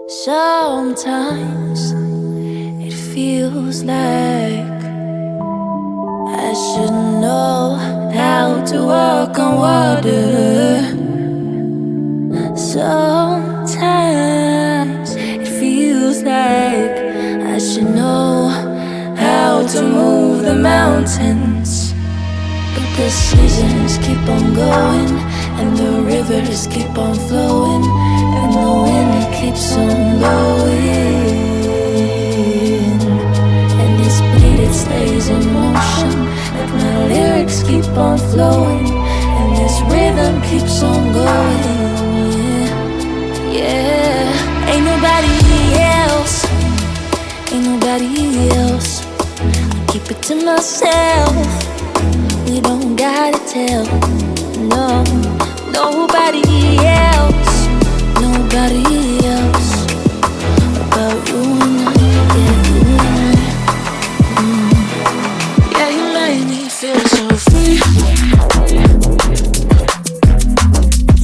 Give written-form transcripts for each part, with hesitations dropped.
Sometimes it feels like I should know how to walk on water. Sometimes it feels like I should know how to move the mountains. But the seasons keep on going, and the rivers keep on flowing, and the wind keeps on blowing, and this beat, it stays in motion, like my lyrics keep on flowing, and this rhythm keeps on going. Yeah, ain't nobody else, ain't nobody else. I keep it to myself. We don't gotta tell, no, nobody else, nobody else about you and I, yeah, you and I. Yeah, you make me feel so free.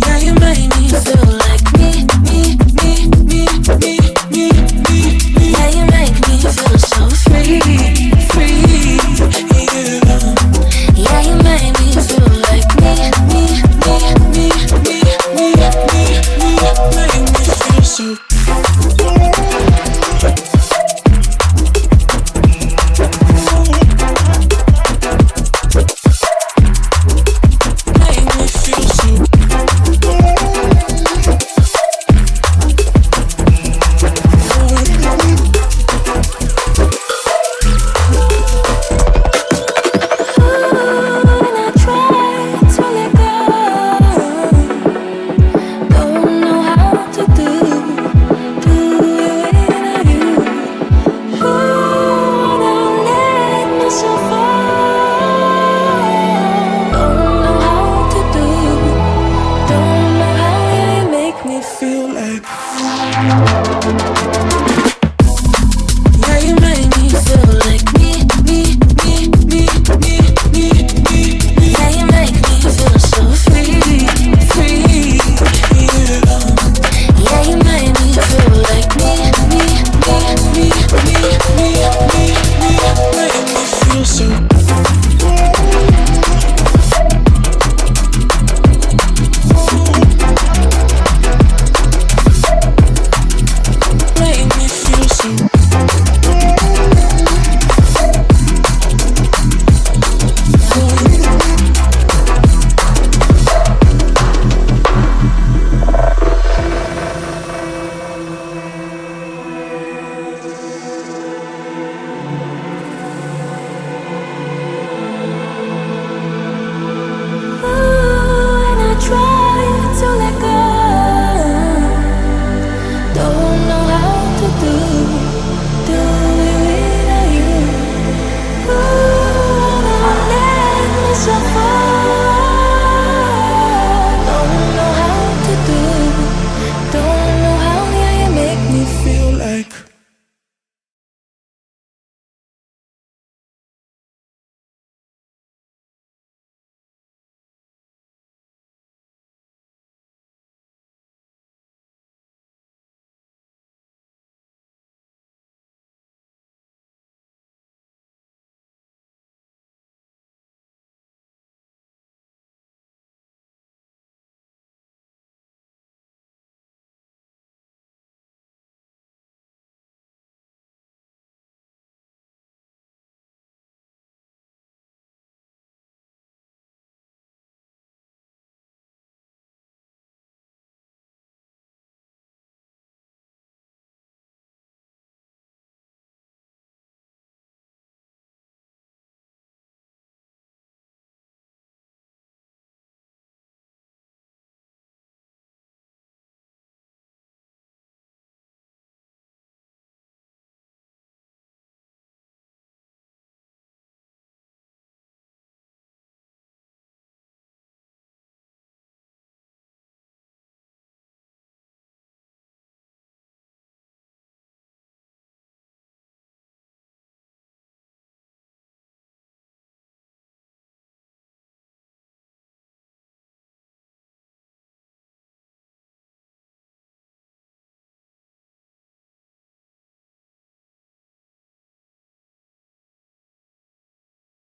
Yeah, you make me feel like me. Yeah, you make me feel so free. Yeah, you make me feel like me. Make me feel so. Feel like